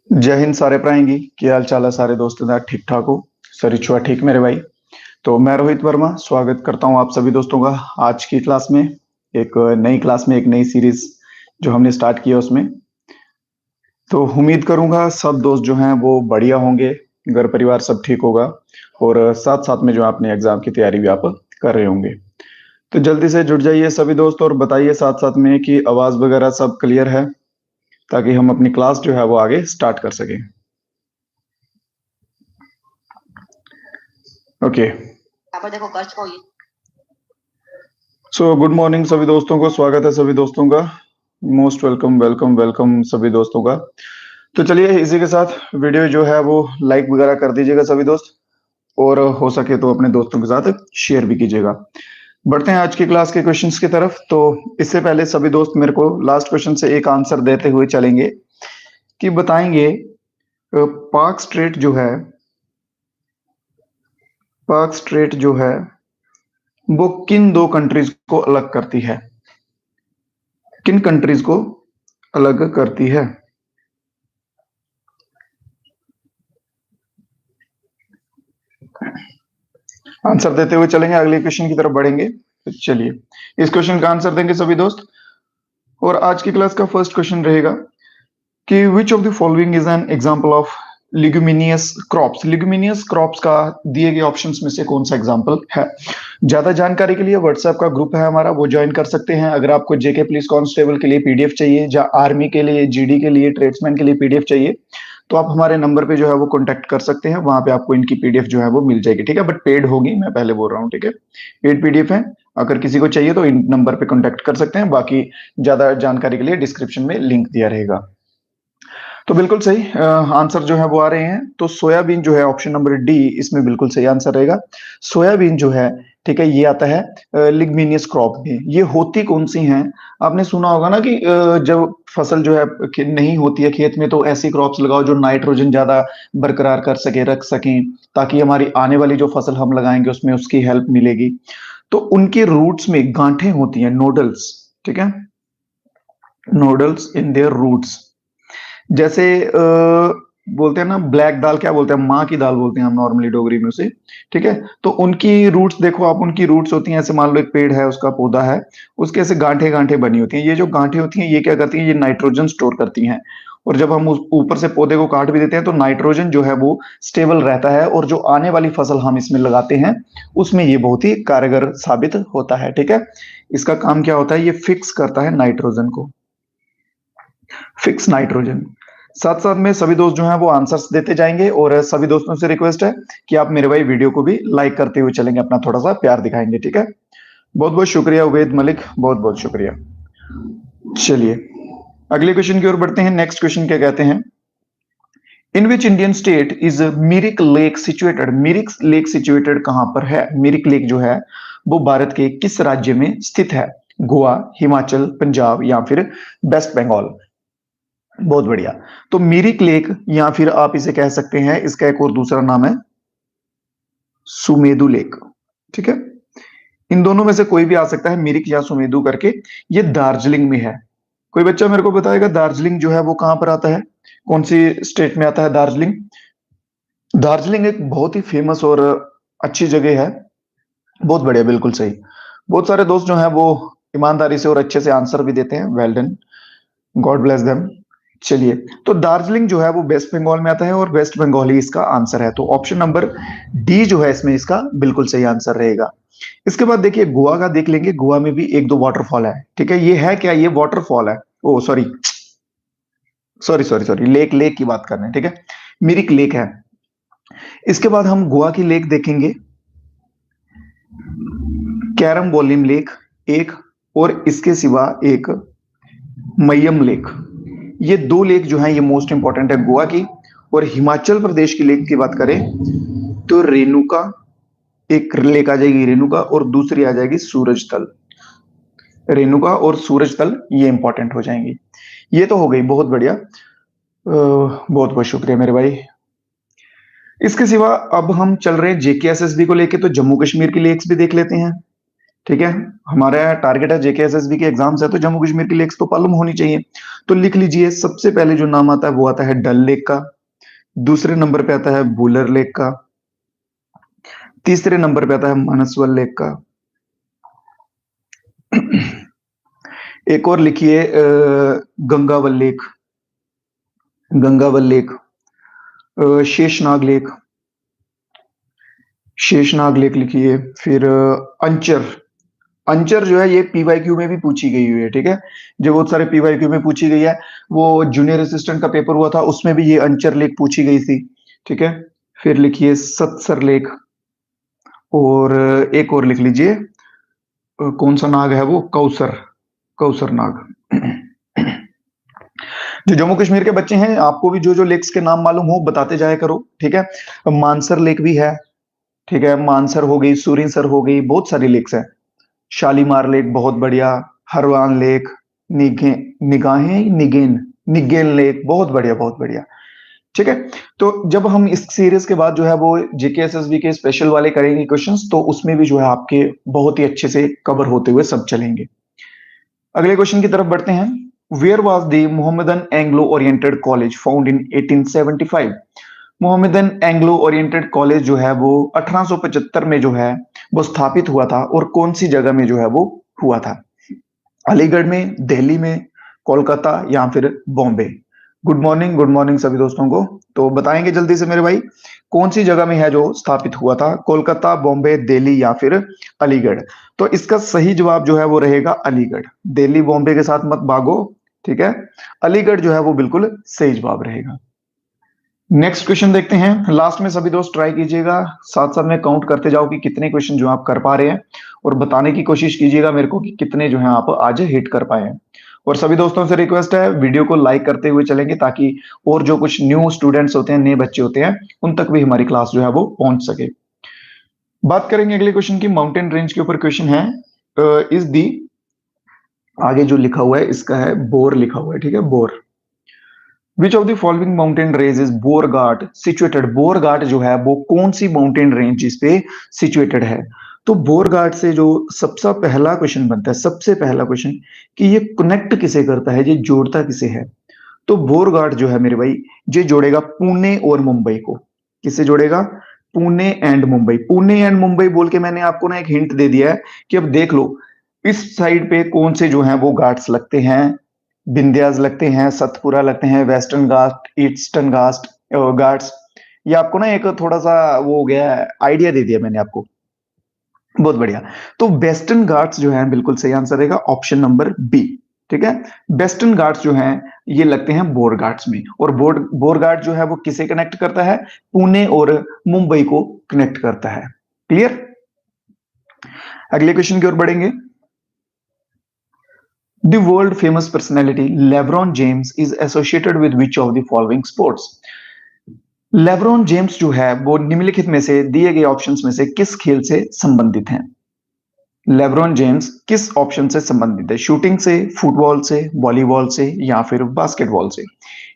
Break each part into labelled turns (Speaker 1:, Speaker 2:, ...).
Speaker 1: जय हिंद सारे प्राएंगी। क्या हाल चाल है सारे दोस्तों का? ठीक ठाक हो? सरी छुआ ठीक मेरे भाई। तो मैं रोहित वर्मा स्वागत करता हूं आप सभी दोस्तों का आज की क्लास में। एक नई क्लास में एक नई सीरीज जो हमने स्टार्ट की है उसमें। तो उम्मीद करूंगा सब दोस्त जो हैं वो बढ़िया होंगे, घर परिवार सब ठीक होगा और साथ साथ में जो अपने एग्जाम की तैयारी भी आप कर रहे होंगे। तो जल्दी से जुड़ जाइए सभी दोस्त और बताइए साथ साथ में कि आवाज वगैरह सब क्लियर है, ताकि हम अपनी क्लास जो है वो आगे स्टार्ट कर सकें। ओके। सो गुड मॉर्निंग सभी दोस्तों को, स्वागत है सभी दोस्तों का। मोस्ट वेलकम वेलकम वेलकम सभी दोस्तों का। तो चलिए इसी के साथ वीडियो जो है वो लाइक वगैरह कर दीजिएगा सभी दोस्त, और हो सके तो अपने दोस्तों के साथ शेयर भी कीजिएगा। बढ़ते हैं आज की क्लास के क्वेश्चंस की तरफ। तो इससे पहले सभी दोस्त मेरे को लास्ट क्वेश्चन से एक आंसर देते हुए चलेंगे कि बताएंगे पाक स्ट्रेट जो है, पाक स्ट्रेट जो है वो किन दो कंट्रीज को अलग करती है, किन कंट्रीज को अलग करती है? आंसर देते हुए चलेंगे, अगले क्वेश्चन की तरफ बढ़ेंगे। तो चलिए इस क्वेश्चन का आंसर देंगे सभी दोस्त। और आज की क्लास का फर्स्ट क्वेश्चन रहेगा कि which of the following is an example of leguminous crops. Leguminous crops का दिए गए ऑप्शंस में से कौन सा एग्जांपल है? ज्यादा जानकारी के लिए व्हाट्सएप का ग्रुप है हमारा, वो ज्वाइन कर सकते हैं। अगर आपको जेके पुलिस कांस्टेबल के लिए पीडीएफ चाहिए या आर्मी के लिए, जीडी के लिए, ट्रेड्समैन के लिए पीडीएफ चाहिए, तो आप हमारे नंबर पे जो है वो कांटेक्ट कर सकते हैं। वहां पे आपको इनकी पीडीएफ जो है वो मिल जाएगी, ठीक है? बट पेड होगी, मैं पहले बोल रहा हूँ, ठीक है? पेड पीडीएफ है। अगर किसी को चाहिए तो इन नंबर पे कांटेक्ट कर सकते हैं। बाकी ज्यादा जानकारी के लिए डिस्क्रिप्शन में लिंक दिया रहेगा। तो बिल्कुल सही आंसर जो है वो आ रहे हैं। तो सोयाबीन जो है ऑप्शन नंबर डी इसमें बिल्कुल सही आंसर रहेगा। सोयाबीन जो है, ठीक है, ये आता है लिग्मिनियस क्रॉप में। ये होती कौन सी हैं? आपने सुना होगा ना कि जब फसल जो है नहीं होती है खेत में, तो ऐसी क्रॉप्स लगाओ जो नाइट्रोजन ज्यादा बरकरार कर सके, रख सकें, ताकि हमारी आने वाली जो फसल हम लगाएंगे उसमें उसकी हेल्प मिलेगी। तो उनके रूट्स में गांठें होती हैं, नोडल्स, ठीक है, नोडल्स इन देयर रूट्स। जैसे बोलते हैं ना ब्लैक दाल, क्या बोलते हैं, माँ की दाल बोलते हैं हम नॉर्मली डोगरी में उसे, ठीक है? तो उनकी रूट्स देखो आप, उनकी रूट्स होती हैं ऐसे, मान लो एक पेड़ है, उसका पौधा है, उसके ऐसे गांठे गांठे बनी होती हैं। ये जो गांठे होती हैं ये क्या करती हैं? ये नाइट्रोजन स्टोर करती हैं। और जब हम उस ऊपर से पौधे को काट भी देते हैं तो नाइट्रोजन जो है वो स्टेबल रहता है, और जो आने वाली फसल हम इसमें लगाते हैं उसमें ये बहुत ही कारगर साबित होता है, ठीक है? इसका काम क्या होता है? ये फिक्स करता है नाइट्रोजन को, फिक्स नाइट्रोजन। साथ साथ में सभी दोस्त जो हैं वो आंसर्स देते जाएंगे, और सभी दोस्तों से रिक्वेस्ट है कि आप मेरे भाई वीडियो को भी लाइक करते हुए चलेंगे, अपना थोड़ा सा प्यार दिखाएंगे, ठीक है? बहुत बहुत शुक्रिया उवैद मलिक, बहुत बहुत शुक्रिया। चलिए अगले क्वेश्चन की ओर बढ़ते हैं। नेक्स्ट क्वेश्चन क्या कहते हैं? In which Indian state is Mirik lake situated. Mirik lake situated कहां पर है? मिरिक लेक जो है वो भारत के किस राज्य में स्थित है? गोवा, हिमाचल, पंजाब या फिर वेस्ट बंगाल? बहुत बढ़िया। तो मिरिक लेक, या फिर आप इसे कह सकते हैं, इसका एक और दूसरा नाम है सुमेधु लेक, ठीक है? इन दोनों में से कोई भी आ सकता है, मिरिक या सुमेधु करके। ये दार्जिलिंग में है। कोई बच्चा मेरे को बताएगा दार्जिलिंग जो है वो कहां पर आता है, कौन सी स्टेट में आता है दार्जिलिंग? दार्जिलिंग एक बहुत ही फेमस और अच्छी जगह है। बहुत बढ़िया, बिल्कुल सही। बहुत सारे दोस्त जो हैं वो ईमानदारी से और अच्छे से आंसर भी देते हैं, well done, God bless them. चलिए, तो दार्जिलिंग जो है वो वेस्ट बंगाल में आता है, और वेस्ट बंगाल ही इसका आंसर है। तो ऑप्शन नंबर डी जो है इसमें इसका बिल्कुल सही आंसर रहेगा। इसके बाद देखिए गोवा का देख लेंगे। गोवा में भी एक दो वाटरफॉल है, ठीक है? ये है क्या? ये वाटरफॉल है। Oh sorry sorry sorry sorry, lake, lake की बात कर रहे हैं, ठीक है? मिरिक लेक है। इसके बाद हम गोवा की लेक देखेंगे, कैरम बोलिम लेक एक, और इसके सिवा एक मयम लेक। ये दो लेक जो है ये मोस्ट इंपॉर्टेंट है गोवा की। और हिमाचल प्रदेश की लेक की बात करें तो रेणुका, एक लेक आ जाएगी रेणुका, और दूसरी आ जाएगी सूरज तल। रेणुका और सूरज तल ये इंपॉर्टेंट हो जाएंगी। ये तो हो गई, बहुत बढ़िया, बहुत बहुत शुक्रिया मेरे भाई। इसके सिवा अब हम चल रहे हैं जेके एसएसबी को लेके, तो जम्मू कश्मीर की लेक्स भी देख लेते हैं। ठीक है, हमारा टारगेट है जेके एसएसबी के एग्जाम्स है, तो जम्मू कश्मीर की लेक्स तो मालूम होनी चाहिए। तो लिख लीजिए, सबसे पहले जो नाम आता है वो आता है डल लेक का, दूसरे नंबर पे आता है बुलर लेक का, तीसरे नंबर पे आता है मानसवल लेक का। एक और लिखिए Gangawal lake, Gangawal lake, Sheshnag lake, Sheshnag lake लिखिए। फिर अंचर, अंचर जो है ये पीवाईक्यू में भी पूछी गई हुई है, ठीक है, जो बहुत सारे पीवाईक्यू में पूछी गई है। वो जूनियर असिस्टेंट का पेपर हुआ था, उसमें भी ये अंचर लेक पूछी गई थी, ठीक है। फिर लिखिए सत्सर लेक, और एक और लिख लीजिए, कौन सा नाग है वो, कौसर, कौसर नाग। जो जम्मू कश्मीर के बच्चे हैं, आपको भी जो जो लेक्स के नाम मालूम हो बताते जाया करो, ठीक है। मानसर लेक भी है, ठीक है, मानसर हो गई, सूरीसर हो गई, बहुत सारी लेक्स है। शालीमार लेक बहुत बढ़िया, हरवान लेक, निगे निगाहें निगेन निगेन लेक बहुत बढ़िया, बहुत बढ़िया, ठीक है। तो जब हम इस सीरीज के बाद जो है वो जेके एसएसबी के स्पेशल वाले करेंगे क्वेश्चंस, तो उसमें भी जो है आपके बहुत ही अच्छे से कवर होते हुए सब चलेंगे। अगले क्वेश्चन की तरफ बढ़ते हैं। Where was the Mohammedan Anglo Oriented College found in 1875? Mohammedan Anglo Oriented College जो है वो 1875 में जो है वो स्थापित हुआ था, और कौन सी जगह में जो है वो हुआ था? अलीगढ़ में, दिल्ली में, कोलकाता या फिर Bombay? Good morning, good morning सभी दोस्तों को। तो बताएंगे जल्दी से मेरे भाई, कौन सी जगह में है जो स्थापित हुआ था? कोलकाता, बॉम्बे, दिल्ली या फिर अलीगढ़? तो इसका सही जवाब जो है वो रहेगा अलीगढ़। दिल्ली बॉम्बे के साथ मत भागो, ठीक है, अलीगढ़ जो है वो बिल्कुल सही जवाब रहेगा। नेक्स्ट क्वेश्चन देखते हैं। लास्ट में सभी दोस्त ट्राई कीजिएगा, साथ साथ में काउंट करते जाओ कि कितने क्वेश्चन जो आप कर पा रहे हैं, और बताने की कोशिश कीजिएगा मेरे को कि कितने जो है आप आज हिट कर पाए हैं। और सभी दोस्तों से रिक्वेस्ट है, वीडियो को लाइक करते हुए चलेंगे, ताकि और जो कुछ न्यू स्टूडेंट्स होते हैं, नए बच्चे होते हैं, उन तक भी हमारी क्लास जो है वो पहुंच सके। बात करेंगे अगले क्वेश्चन की। माउंटेन रेंज के ऊपर क्वेश्चन है। इस दी, आगे जो लिखा हुआ है इसका है बोर लिखा हुआ है, ठीक है, bore. Which of the following mountain range is Borghat situated? Borghat जो है वो कौन सी माउंटेन रेंज इस पे सिचुएटेड है? तो बोरघाट से जो सबसे पहला क्वेश्चन बनता है, सबसे पहला क्वेश्चन, कि ये कनेक्ट किसे करता है, ये जोड़ता किसे है? तो बोरघाट जो है मेरे भाई, ये जोड़ेगा पुणे और मुंबई को। किससे जोड़ेगा? पुणे एंड मुंबई। पुणे एंड मुंबई बोल के मैंने आपको ना एक हिंट दे दिया है कि अब देख लो इस साइड पे कौन से जो है वो घाट्स लगते हैं। विंध्यास लगते हैं, सतपुरा लगते हैं, वेस्टर्न घाट, ईस्टर्न घाट, घाट्स। ये आपको ना एक थोड़ा सा वो हो गया, आइडिया दे दिया मैंने आपको। बहुत बढ़िया। तो वेस्टर्न घाट्स जो है बिल्कुल सही आंसर रहेगा, ऑप्शन नंबर बी, ठीक है। वेस्टर्न घाट्स जो हैं ये लगते हैं बोर घाट्स में, और बोर घाट जो है वो किसे कनेक्ट करता है? पुणे और मुंबई को कनेक्ट करता है। क्लियर? अगले क्वेश्चन की ओर बढ़ेंगे। The world famous personality LeBron James is associated with which of the following sports? LeBron James जो है वो निम्नलिखित में से दिए गए ऑप्शंस में से किस खेल से संबंधित हैं? लेब्रॉन जेम्स किस ऑप्शन से संबंधित है? शूटिंग से, फुटबॉल से, वॉलीबॉल से या फिर बास्केटबॉल से?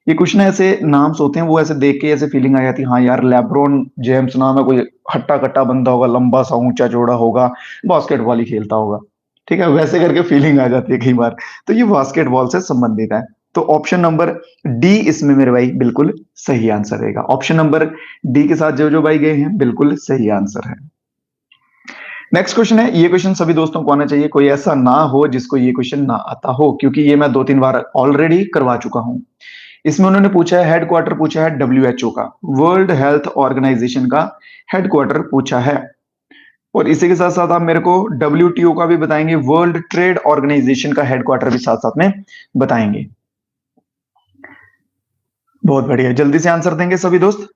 Speaker 1: ये कुछ ना ऐसे नाम्स होते हैं, वो ऐसे देख के ऐसे फीलिंग आ जाती है, हाँ यार लेब्रॉन जेम्स नाम है, कोई हट्टा कट्टा बंदा होगा, लंबा सा ऊंचा चौड़ा होगा, बास्केटबॉल ही खेलता होगा, ठीक है, वैसे करके फीलिंग आ जाती है कई बार। तो ये बास्केटबॉल से संबंधित है। तो ऑप्शन नंबर डी इसमें मेरे भाई बिल्कुल सही आंसर रहेगा। ऑप्शन नंबर डी के साथ जो जो भाई गए हैं बिल्कुल सही आंसर है। नेक्स्ट क्वेश्चन है। ये क्वेश्चन सभी दोस्तों को आना चाहिए, कोई ऐसा ना हो जिसको ये क्वेश्चन ना आता हो, क्योंकि ये मैं 2-3 बार ऑलरेडी करवा चुका हूं। इसमें उन्होंने पूछा है, हेडक्वार्टर पूछा है डब्ल्यूएचओ का, वर्ल्ड हेल्थ ऑर्गेनाइजेशन का हेडक्वार्टर पूछा है। और इसी के साथ साथ आप मेरे को डब्ल्यूटीओ का भी बताएंगे, वर्ल्ड ट्रेड ऑर्गेनाइजेशन का हेडक्वार्टर भी साथ साथ में बताएंगे। बहुत बढ़िया, जल्दी से आंसर देंगे सभी दोस्त।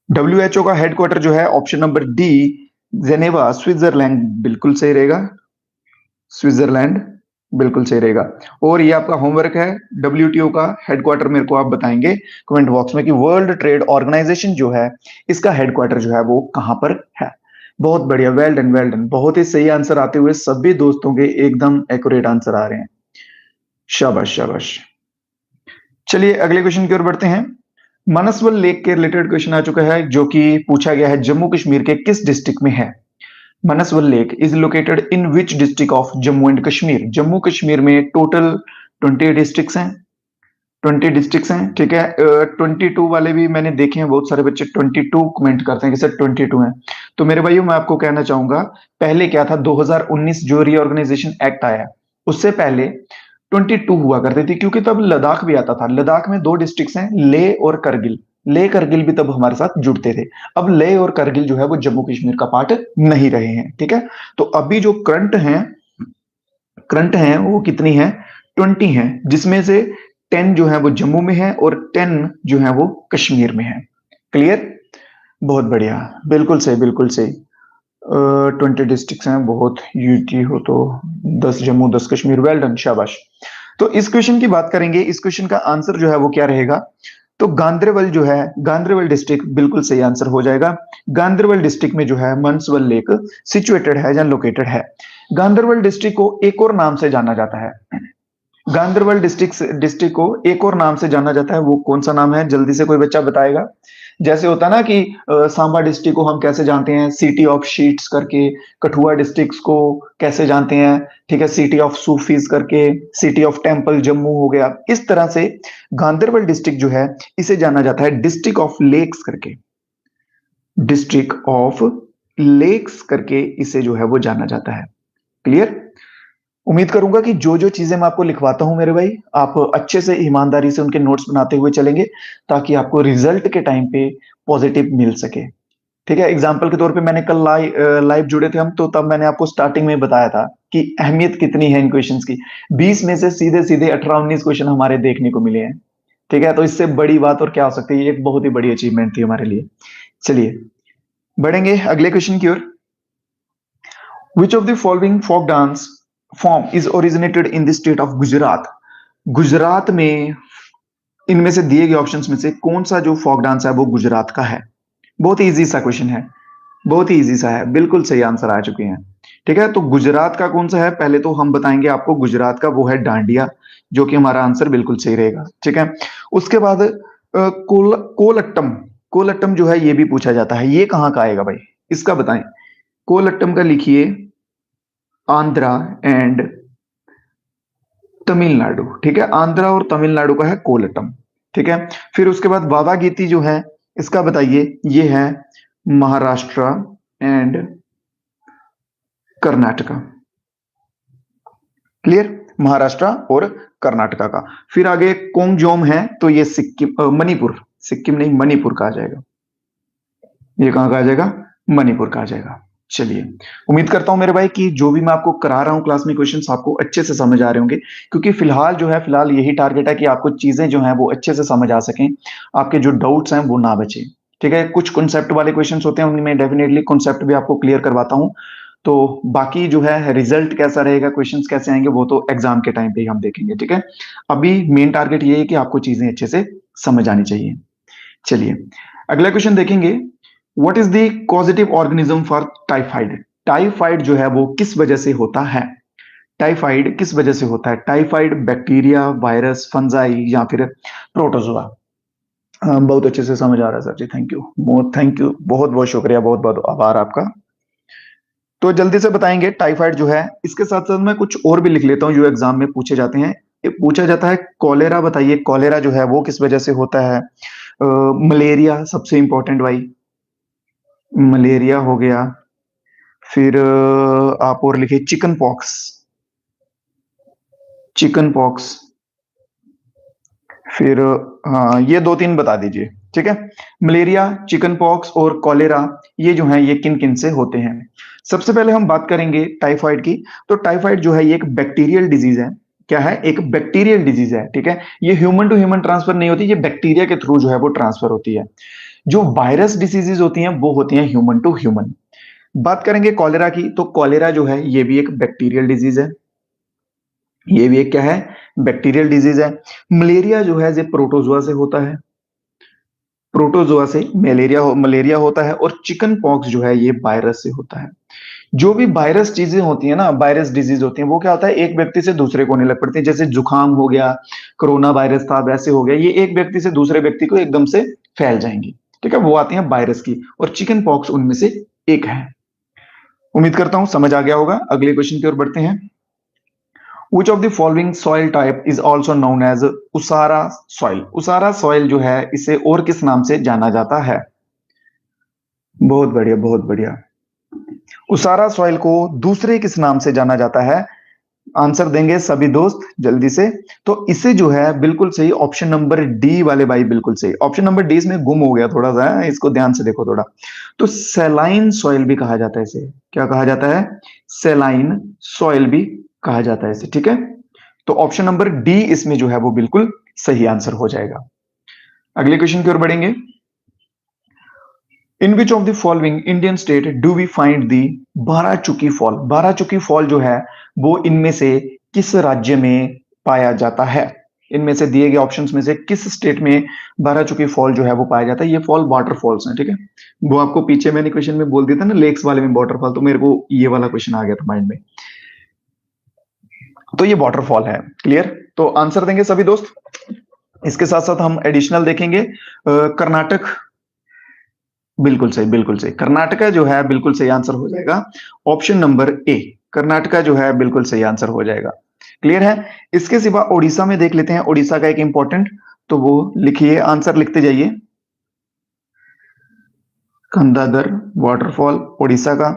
Speaker 1: डब्ल्यूएचओ का हेडक्वार्टर जो है option number D, Geneva, Switzerland, बिल्कुल सही रहेगा। स्विट्जरलैंड बिल्कुल सही रहेगा। और ये आपका होमवर्क है, डब्ल्यूटीओ का हेडक्वार्टर मेरे को आप बताएंगे कमेंट बॉक्स में कि वर्ल्ड ट्रेड ऑर्गेनाइजेशन जो है इसका हेडक्वार्टर जो है वो कहां पर है। बहुत बढ़िया, वेल डन, वेल डन, बहुत ही सही आंसर आते हुए सभी दोस्तों के एकदम एक्यूरेट आंसर आ रहे हैं। शाबाश शाबाश। चलिए अगले क्वेश्चन की ओर बढ़ते हैं। मानसवल लेक के रिलेटेड क्वेश्चन आ चुका है, जो कि पूछा गया है जम्मू कश्मीर के किस डिस्ट्रिक्ट में है? Manasbal lake is located in which district of Jammu and Kashmir? Jammu Kashmir में टोटल 20 डिस्ट्रिक्ट्स हैं, 20 डिस्ट्रिक्ट्स हैं, ठीक है। 22 वाले भी मैंने देखे हैं, बहुत सारे बच्चे 22 कमेंट करते हैं कि सर 22 हैं। तो मेरे भाइयों मैं आपको कहना चाहूंगा, पहले क्या था, 2019 जो रीऑर्गेनाइजेशन एक्ट आया उससे पहले 22 हुआ करते थे, क्योंकि तब लद्दाख भी आता था। लद्दाख में 2 डिस्ट्रिक्ट्स हैं, लेह और करगिल। लेह करगिल भी तब हमारे साथ जुड़ते थे। अब लेह और करगिल जो है वो जम्मू कश्मीर का पार्ट नहीं रहे हैं, ठीक है। तो अभी जो करंट हैं वो कितनी है? 20 हैं, जिसमें से 10 जो है वो जम्मू में है और 10 जो है वो कश्मीर में है। क्लियर? बहुत बढ़िया, बिल्कुल सही, बिल्कुल सही। 20 डिस्ट्रिक्ट्स हैं, बहुत यूटी हो तो 10 जम्मू 10 कश्मीर, वेल डन, शाबाश। तो इस क्वेश्चन की बात करेंगे, इस क्वेश्चन का आंसर जो है वो क्या रहेगा? तो गांधरबल जो है, गांधरबल डिस्ट्रिक्ट बिल्कुल सही आंसर हो जाएगा। गांधरबल डिस्ट्रिक्ट में जो है मानसवल लेक सिचुएटेड है या लोकेटेड है। गांधरबल डिस्ट्रिक्ट को एक और नाम से जाना जाता है, गांधरबल डिस्ट्रिक्ट को एक और नाम से जाना जाता है, वो कौन सा नाम है? जल्दी से कोई बच्चा बताएगा। जैसे होता है ना कि सांबा डिस्ट्रिक्ट को हम कैसे जानते हैं? सिटी ऑफ शीट्स करके। कठुआ डिस्ट्रिक्ट को कैसे जानते हैं? ठीक है, सिटी ऑफ सूफीज करके। सिटी ऑफ टेम्पल जम्मू हो गया। इस तरह से गांधरबल डिस्ट्रिक्ट जो है इसे जाना जाता है डिस्ट्रिक्ट ऑफ लेक्स करके। डिस्ट्रिक्ट ऑफ लेक्स करके इसे जो है वो जाना जाता है। क्लियर? उम्मीद करूंगा कि जो जो चीजें मैं आपको लिखवाता हूं मेरे भाई, आप अच्छे से ईमानदारी से उनके नोट्स बनाते हुए चलेंगे, ताकि आपको रिजल्ट के टाइम पे पॉजिटिव मिल सके। ठीक है, एग्जाम्पल के तौर पे मैंने कल लाइव जुड़े थे हम, तो तब मैंने आपको स्टार्टिंग में बताया था कि अहमियत कितनी है इन क्वेश्चंस की। 20 में से सीधे सीधे 18-19 क्वेश्चन हमारे देखने को मिले हैं। ठीक है, तो इससे बड़ी बात और क्या हो सकती है? ये एक बहुत ही बड़ी अचीवमेंट थी हमारे लिए। चलिए बढ़ेंगे अगले क्वेश्चन की ओर। Which of the following folk dance form is originated in the state of Gujarat? Gujarat में इनमें से दिए गए ऑप्शंस में से कौन सा जो फोक डांस है वो गुजरात का है? बहुत ही इजी सा क्वेश्चन है, बहुत ही इजी सा है, बिल्कुल सही आंसर आ चुके हैं। ठीक है, तो गुजरात का कौन सा है? पहले तो हम बताएंगे आपको, गुजरात का वो है डांडिया, जो कि हमारा आंसर बिल्कुल सही रहेगा। ठीक है, उसके बाद कोलट्टम। कोलट्टम जो है ये भी पूछा जाता है, ये कहाँ का आएगा भाई? इसका बताएं। कोलट्टम का लिखिए आंध्रा एंड तमिलनाडु। ठीक है, आंध्रा और तमिलनाडु का है कोलट्टम। ठीक है, फिर उसके बाद वावा गीती जो है, इसका बताइए। ये है महाराष्ट्र एंड कर्नाटका। क्लियर? महाराष्ट्र और कर्नाटका का। फिर आगे कोंगजोम है, तो ये सिक्किम मणिपुर, सिक्किम नहीं मणिपुर का आ जाएगा। ये कहां का आ जाएगा? मणिपुर का आ जाएगा। चलिए, उम्मीद करता हूं मेरे भाई कि जो भी मैं आपको करा रहा हूं क्लास में क्वेश्चंस आपको अच्छे से समझ आ रहे होंगे, क्योंकि फिलहाल जो है, फिलहाल यही टारगेट है कि आपको चीजें जो हैं वो अच्छे से समझ आ सकें, आपके जो डाउट्स हैं वो ना बचे। ठीक है, कुछ कॉन्सेप्ट वाले क्वेश्चंस होते हैं, उनमें डेफिनेटली कॉन्सेप्ट भी आपको क्लियर करवाता हूं। तो बाकी जो है रिजल्ट कैसा रहेगा, क्वेश्चंस कैसे आएंगे, वो तो एग्जाम के टाइम पे ही हम देखेंगे। ठीक है, अभी मेन टारगेट ये है कि आपको चीजें अच्छे से समझ आनी चाहिए। चलिए अगला क्वेश्चन देखेंगे। What is the causative organism for typhoid? Typhoid जो है वो किस वजह से होता है? टाइफाइड किस वजह से होता है? टाइफाइड बैक्टीरिया, वायरस, फंजाई या फिर प्रोटोजोआ? बहुत अच्छे से समझ आ रहा है sir ji, thank you, thank you, बहुत बहुत शुक्रिया, बहुत बहुत आभार आपका। तो जल्दी से बताएंगे टाइफाइड जो है, इसके साथ साथ मैं कुछ और भी लिख लेता हूं जो एग्जाम में पूछे जाते हैं। ये पूछा जाता है कॉलेरा, बताइए कॉलेरा जो है वो किस वजह से होता है? मलेरिया सबसे इंपॉर्टेंट भाई, मलेरिया हो गया। फिर आप और लिखिए चिकन पॉक्स, चिकन पॉक्स। फिर हाँ, ये 2-3 बता दीजिए। ठीक है, मलेरिया, चिकन पॉक्स और कॉलेरा, ये जो है ये किन किन से होते हैं? सबसे पहले हम बात करेंगे टाइफाइड की। तो टाइफाइड जो है ये एक बैक्टीरियल डिजीज है। क्या है? एक बैक्टीरियल डिजीज है। ठीक है, ये ह्यूमन टू ह्यूमन ट्रांसफर नहीं होती, ये बैक्टीरिया के थ्रू जो है वो ट्रांसफर होती है। जो वायरस डिसीजेज होती हैं वो होती हैं ह्यूमन टू ह्यूमन। बात करेंगे कॉलेरा की, तो कॉलेरा जो है ये भी एक बैक्टीरियल डिजीज है। ये भी एक क्या है? बैक्टीरियल डिजीज है। मलेरिया जो है ये प्रोटोजोआ से होता है, प्रोटोजोआ से मलेरिया होता है। और चिकन पॉक्स जो है ये वायरस से होता है। जो भी वायरस चीजें होती है ना, वायरस डिजीज होती है, वो क्या होता है? एक व्यक्ति से दूसरे को होने लग पड़ती है। जैसे जुकाम हो गया, कोरोना वायरस था, वैसे हो गया, ये एक व्यक्ति से दूसरे व्यक्ति को एकदम से फैल जाएंगी। ठीक है, वो आती है वायरस की, और चिकन पॉक्स उनमें से एक है। उम्मीद करता हूं समझ आ गया होगा। अगले क्वेश्चन की ओर बढ़ते हैं। Which of the following soil type is also known as उसारा soil? उसारा soil जो है इसे और किस नाम से जाना जाता है? बहुत बढ़िया, बहुत बढ़िया। उसारा सॉइल को दूसरे किस नाम से जाना जाता है? आंसर देंगे सभी दोस्त जल्दी से। तो इसे जो है बिल्कुल सही ऑप्शन नंबर डी वाले भाई, बिल्कुल सही ऑप्शन नंबर डी इसमें गुम हो गया थोड़ा सा, इसको ध्यान से देखो थोड़ा। तो सेलाइन सॉइल भी कहा जाता है इसे। क्या कहा जाता है? सेलाइन सॉइल भी कहा जाता है इसे, ठीक है। तो ऑप्शन नंबर डी इसमें जो है वो बिल्कुल सही आंसर हो जाएगा। अगले क्वेश्चन की ओर बढ़ेंगे। In which of the following Indian state do we find the Barachukki fall? Barachukki fall जो है वो इनमें से किस राज्य में पाया जाता है? इनमें से दिए गए ऑप्शंस में से किस स्टेट में बाराचुकी फॉल जो है वो पाया जाता है? ये फॉल वाटरफॉल्स हैं, ठीक है। वो आपको पीछे मैंने क्वेश्चन में बोल दिया था ना, लेक्स वाले में वाटरफॉल, तो मेरे को ये वाला क्वेश्चन आ गया था माइंड में। तो ये वाटरफॉल है। क्लियर? तो आंसर देंगे सभी दोस्त। इसके साथ साथ हम एडिशनल देखेंगे। कर्नाटक, बिल्कुल सही, बिल्कुल सही। कर्नाटका जो है बिल्कुल सही आंसर हो जाएगा। ऑप्शन नंबर ए, कर्नाटका जो है बिल्कुल सही आंसर हो जाएगा। क्लियर है? इसके सिवा ओडिशा में देख लेते हैं। ओडिशा का एक इंपॉर्टेंट, तो वो लिखिए, आंसर लिखते जाइए। कंदादर वाटरफॉल ओडिशा का।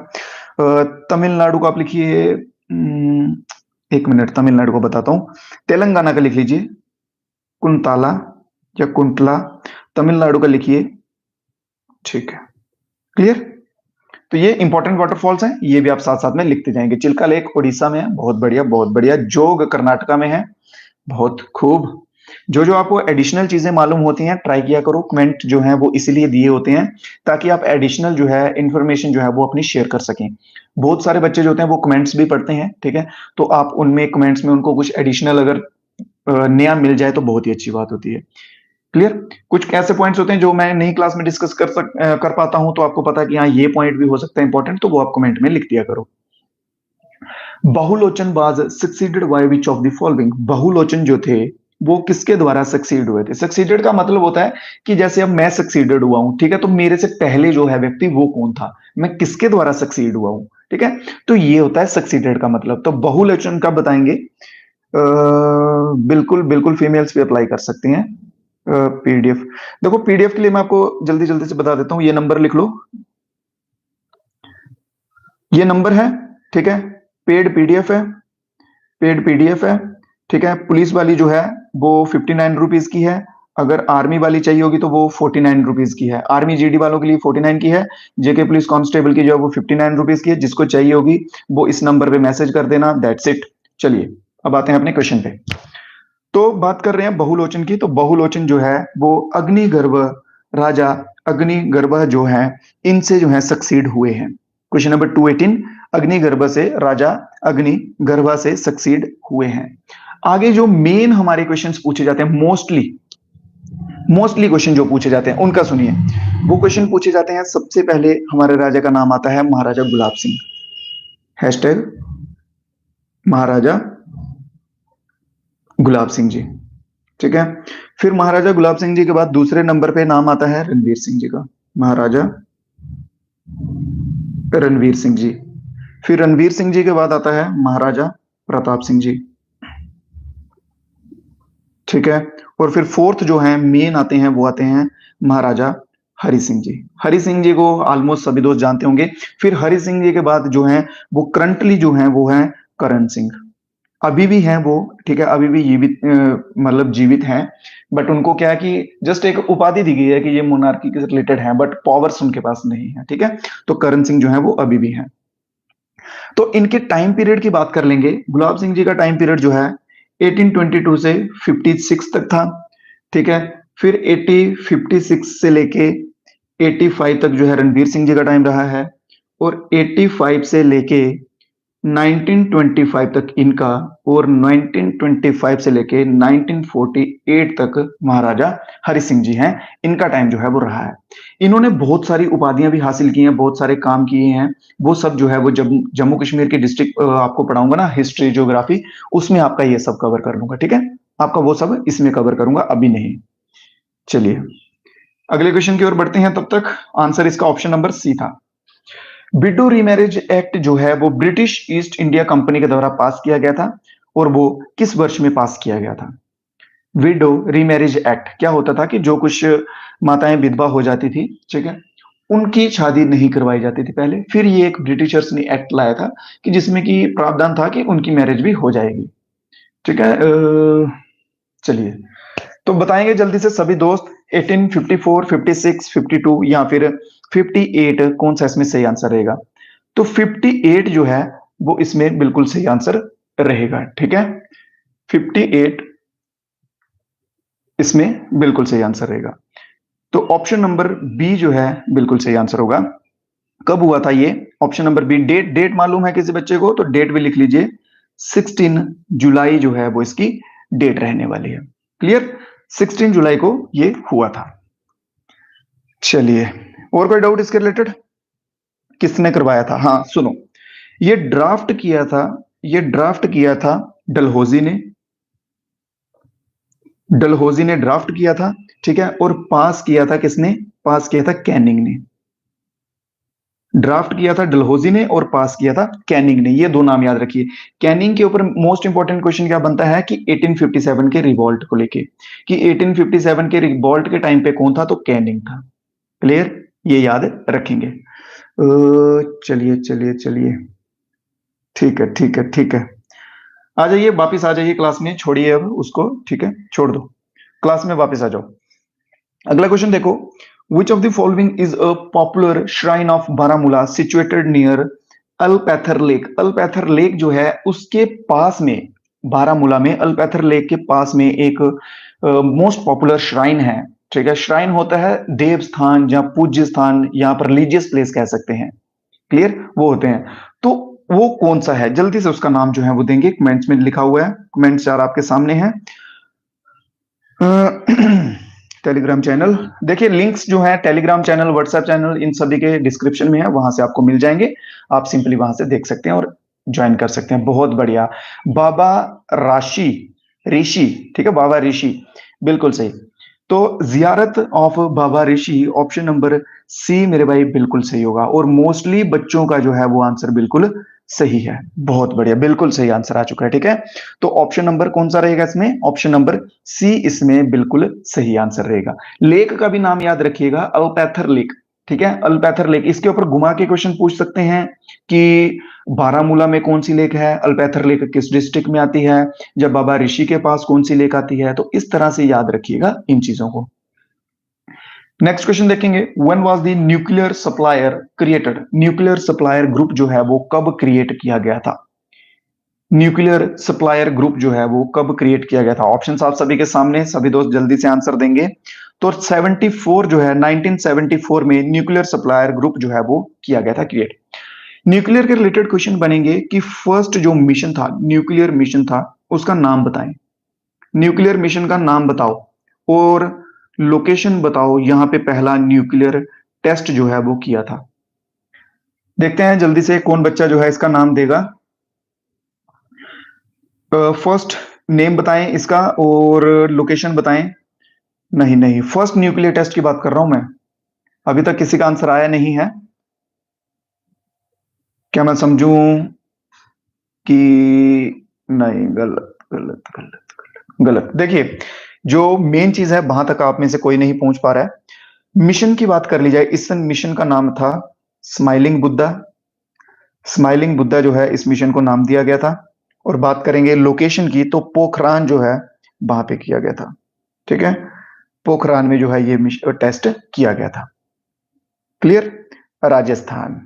Speaker 1: तमिलनाडु का आप लिखिए। एक मिनट, तमिलनाडु को बताता हूं। तेलंगाना का लिख लीजिए, कुंताला या कुंतला। तमिलनाडु का लिखिए, ठीक है। क्लियर? तो ये इंपॉर्टेंट वाटरफॉल्स हैं, ये भी आप साथ साथ में लिखते जाएंगे। चिल्का लेक उड़ीसा में है, बहुत बढ़िया, बहुत बढ़िया। जोग कर्नाटका में है, बहुत खूब। जो जो आपको एडिशनल चीजें मालूम होती हैं ट्राई किया करो। कमेंट जो है वो इसीलिए दिए होते हैं ताकि आप एडिशनल जो है इंफॉर्मेशन जो है वो अपनी शेयर कर सकें। बहुत सारे बच्चे जो होते हैं वो कमेंट्स भी पढ़ते हैं, ठीक है। तो आप उनमें कमेंट्स में उनको कुछ एडिशनल अगर नया मिल जाए तो बहुत ही अच्छी बात होती है। क्लियर? कुछ ऐसे पॉइंट्स होते हैं जो मैं नई क्लास में डिस्कस कर पाता हूं, तो आपको पता है कि हाँ ये पॉइंट भी हो सकता है इंपॉर्टेंट, तो वो आप कमेंट में लिख दिया करो। बहुलोचन was succeeded by which of the following? बहुलोचन जो थे वो किसके द्वारा सक्सीड हुए थे? सक्सीडेड का मतलब होता है कि जैसे अब मैं सक्सीडेड हुआ हूं, ठीक है, तो मेरे से पहले जो है व्यक्ति वो कौन था, मैं किसके द्वारा सक्सीड हुआ हूं, ठीक है। तो ये होता है सक्सीडेड का मतलब। तो बहुलोचन का बताएंगे। बिल्कुल बिल्कुल फीमेल्स भी अप्लाई कर सकती हैं। पीडीएफ, देखो पीडीएफ के लिए मैं आपको जल्दी जल्दी से बता देता हूं। ये नंबर लिख लो, ये नंबर है, ठीक है। पेड पीडीएफ है, पेड पीडीएफ है, ठीक है। पुलिस वाली जो है वो 59 रुपीज की है। अगर आर्मी वाली चाहिए होगी तो वो 49 रुपीज की है। आर्मी जीडी वालों के लिए 49 की है। जेके पुलिस कांस्टेबल की जो है वो 59 रुपीज की है। जिसको चाहिए होगी वो इस नंबर पे मैसेज कर देना, दैट्स इट। चलिए अब आते हैं अपने क्वेश्चन पे। तो बात कर रहे हैं बहुलोचन की। तो बहुलोचन जो है वो अग्निगर्भ राजा अग्निगर्भ जो है इनसे जो है सक्सीड हुए हैं। क्वेश्चन नंबर 218, अग्निगर्भ से राजा अग्निगर्भ से सक्सीड हुए हैं। आगे जो मेन हमारे क्वेश्चंस पूछे जाते हैं, मोस्टली क्वेश्चन जो पूछे जाते हैं उनका सुनिए। वो क्वेश्चन पूछे जाते हैं, सबसे पहले हमारे राजा का नाम आता है महाराजा गुलाब सिंह। हैशटैग महाराजा गुलाब सिंह जी, ठीक है। फिर महाराजा गुलाब सिंह जी के बाद दूसरे नंबर पे नाम आता है रणवीर सिंह जी का, महाराजा रणवीर सिंह जी। फिर रणवीर सिंह जी के बाद आता है महाराजा प्रताप सिंह जी, ठीक है। और फिर फोर्थ जो है मेन आते हैं वो आते हैं महाराजा हरि सिंह जी। हरि सिंह जी को ऑलमोस्ट सभी दोस्त जानते होंगे। फिर हरि सिंह जी के बाद जो है वो करंटली जो है वो है करण सिंह। अभी भी हैं वो, ठीक है, अभी भी जीवित मतलब जीवित हैं। बट उनको क्या है कि जस्ट एक उपाधि दी गई है कि ये मोनार्की के रिलेटेड है, बट पावर्स उनके पास नहीं है, ठीक है। तो करण सिंह जो है वो अभी भी हैं। तो इनके टाइम पीरियड की बात कर लेंगे। गुलाब सिंह जी का टाइम पीरियड जो है 1822 से 56 तक था, ठीक है। फिर 56 से लेके 85 तक जो है रणवीर सिंह जी का टाइम रहा है। और 85 से लेके 1925 तक इनका, और 1925 से लेके 1948 तक महाराजा हरि सिंह जी हैं, इनका टाइम जो है वो रहा है। इन्होंने बहुत सारी उपाधियां भी हासिल की हैं, बहुत सारे काम किए हैं। वो सब जो है वो जम्मू कश्मीर के डिस्ट्रिक्ट आपको पढ़ाऊंगा ना, हिस्ट्री ज्योग्राफी, उसमें आपका ये सब कवर कर लूंगा, ठीक है। आपका वो सब इसमें कवर करूंगा, अभी नहीं। चलिए अगले क्वेश्चन की ओर बढ़ते हैं। तब तक आंसर इसका ऑप्शन नंबर सी था। विडो रीमैरिज एक्ट जो है वो ब्रिटिश ईस्ट इंडिया कंपनी के द्वारा पास किया गया था, और वो किस वर्ष में पास किया गया था? विडो रीमैरिज एक्ट क्या होता था कि जो कुछ माताएं विधवा हो जाती थी, ठीक है, उनकी शादी नहीं करवाई जाती थी पहले, फिर ये एक ब्रिटिशर्स ने एक्ट लाया था कि जिसमें कि प्रावधान था कि उनकी मैरिज भी हो जाएगी, ठीक है। चलिए, तो बताएंगे जल्दी से सभी दोस्त, 1854, 56, 52 या फिर 58 कौन सा इसमें सही आंसर रहेगा? तो 58 जो है वो इसमें बिल्कुल सही आंसर रहेगा, ठीक है। 58 इसमें बिल्कुल सही आंसर रहेगा। तो ऑप्शन नंबर बी जो है बिल्कुल सही आंसर होगा। कब हुआ था ये? Option number B. Date date मालूम है किसी बच्चे को? तो डेट भी लिख लीजिए, 16 जुलाई जो है वो इसकी डेट रहने वाली है। क्लियर? 16 जुलाई को ये हुआ था। चलिए, और कोई डाउट इसके रिलेटेड? किसने करवाया था? हाँ सुनो, ये ड्राफ्ट किया था, ये ड्राफ्ट किया था डलहौजी ने, डलहौजी ने ड्राफ्ट किया था, ठीक है। और पास किया था किसने? पास किया था कैनिंग ने। ड्राफ्ट किया था डलहौजी ने और पास किया था कैनिंग ने। ये दो नाम याद रखिए। कैनिंग के ऊपर मोस्ट इंपॉर्टेंट क्वेश्चन क्या बनता है कि 1857 के रिवॉल्ट को लेके, कि 1857 के रिवॉल्ट के टाइम पे कौन था? तो कैनिंग था। क्लियर? ये याद रखेंगे। चलिए चलिए चलिए, ठीक है ठीक है ठीक है। आ जाइए, वापिस आ जाइए क्लास में, छोड़िए अब उसको, ठीक है, छोड़ दो, क्लास में वापस आ जाओ। अगला क्वेश्चन देखो, which of the following is a popular shrine of Baramulla situated near Alpather lake? Alpather lake जो है उसके पास में, बारामूला में अल्पैथर लेक के पास में एक मोस्ट पॉपुलर श्राइन है, ठीक है। श्राइन होता है देव स्थान या पूज्य स्थान, यहाँ पर रिलीजियस प्लेस कह सकते हैं। क्लियर? वो होते हैं। तो वो कौन सा है? जल्दी से उसका नाम जो है वो देंगे, कमेंट्स में लिखा हुआ है, कमेंट्स यार आपके सामने है। टेलीग्राम चैनल देखिए, लिंक्स जो है टेलीग्राम चैनल, व्हाट्सएप चैनल, इन सभी के डिस्क्रिप्शन में है, वहां से आपको मिल जाएंगे। आप सिंपली वहां से देख सकते हैं और ज्वाइन कर सकते हैं। बहुत बढ़िया, बाबा राशि ऋषि, ठीक है, बाबा ऋषि, बिल्कुल सही। तो ziyarat of Baba Rishi, option number C मेरे भाई बिल्कुल सही होगा, और मोस्टली बच्चों का जो है वो आंसर बिल्कुल सही है। बहुत बढ़िया, बिल्कुल सही आंसर आ चुका है, ठीक है। तो ऑप्शन नंबर कौन सा रहेगा इसमें? ऑप्शन नंबर सी इसमें बिल्कुल सही आंसर रहेगा। लेक का भी नाम याद रखिएगा, अल्पैथर लेक, ठीक है, अल्पैथर लेक। इसके ऊपर घुमा के क्वेश्चन पूछ सकते हैं कि बारामूला में कौन सी लेक है, अल्पैथर लेक किस डिस्ट्रिक्ट में आती है, जब बाबा ऋषि के पास कौन सी लेक आती है। तो इस तरह से याद रखिएगा इन चीजों को। नेक्स्ट क्वेश्चन देखेंगे, when was the nuclear supplier created? Nuclear supplier group जो है वो कब क्रिएट किया गया था? न्यूक्लियर सप्लायर ग्रुप जो है वो कब क्रिएट किया गया था? ऑप्शन आप सभी के सामने, सभी दोस्त जल्दी से आंसर देंगे। तो 74 जो है, 1974 में न्यूक्लियर सप्लायर ग्रुप जो है वो किया गया था क्रिएट। न्यूक्लियर के रिलेटेड क्वेश्चन बनेंगे कि फर्स्ट जो मिशन था, न्यूक्लियर मिशन था, उसका नाम बताएं। न्यूक्लियर मिशन का नाम बताओ और लोकेशन बताओ, यहां पे पहला न्यूक्लियर टेस्ट जो है वो किया था। देखते हैं जल्दी से कौन बच्चा जो है इसका नाम देगा। फर्स्ट नेम बताएं इसका और लोकेशन बताएं। नहीं नहीं, फर्स्ट न्यूक्लियर टेस्ट की बात कर रहा हूं मैं। अभी तक किसी का आंसर आया नहीं है, क्या मैं समझूं कि नहीं? गलत गलत गलत गलत गलत। देखिए, जो मेन चीज है वहां तक आप में से कोई नहीं पहुंच पा रहा है। मिशन की बात कर ली जाए, इस मिशन का नाम था स्माइलिंग बुद्धा। स्माइलिंग बुद्धा जो है इस मिशन को नाम दिया गया था। और बात करेंगे लोकेशन की, तो पोखरान जो है वहां पे किया गया था, ठीक है। पोखरान में जो है ये टेस्ट किया गया था। क्लियर? राजस्थान।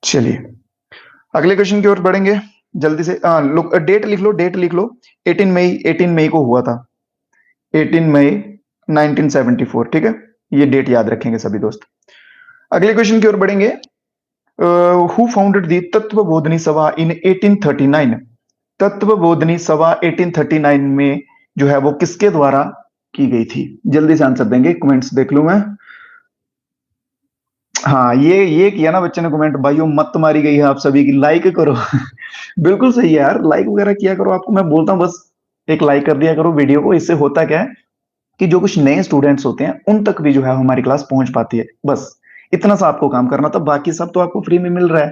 Speaker 1: चलिए, अगले क्वेश्चन की ओर बढ़ेंगे जल्दी से। डेट लिख लो, डेट लिख लो। 18 मई, 18 मई को हुआ था, 18 मई 1974, ठीक है। ये डेट याद रखेंगे सभी दोस्त। अगले क्वेश्चन की ओर बढ़ेंगे। हु फाउंडेड दी तत्वबोधनी सभा इन 1839? तत्वबोधनी सभा 1839 में जो है वो किसके द्वारा की गई थी? जल्दी से आंसर देंगे, कमेंट्स देख लूं मैं। हाँ, ये किया ना बच्चे ने कमेंट, भाइयों मत मारी गई है आप सभी की, लाइक करो। बिल्कुल सही है यार, लाइक वगैरह किया करो। आपको मैं बोलता हूँ बस एक लाइक कर दिया करो वीडियो को। इससे होता क्या है कि जो कुछ नए स्टूडेंट्स होते हैं उन तक भी जो है हमारी क्लास पहुंच पाती है। बस इतना सा आपको काम करना था, बाकी सब तो आपको फ्री में मिल रहा है।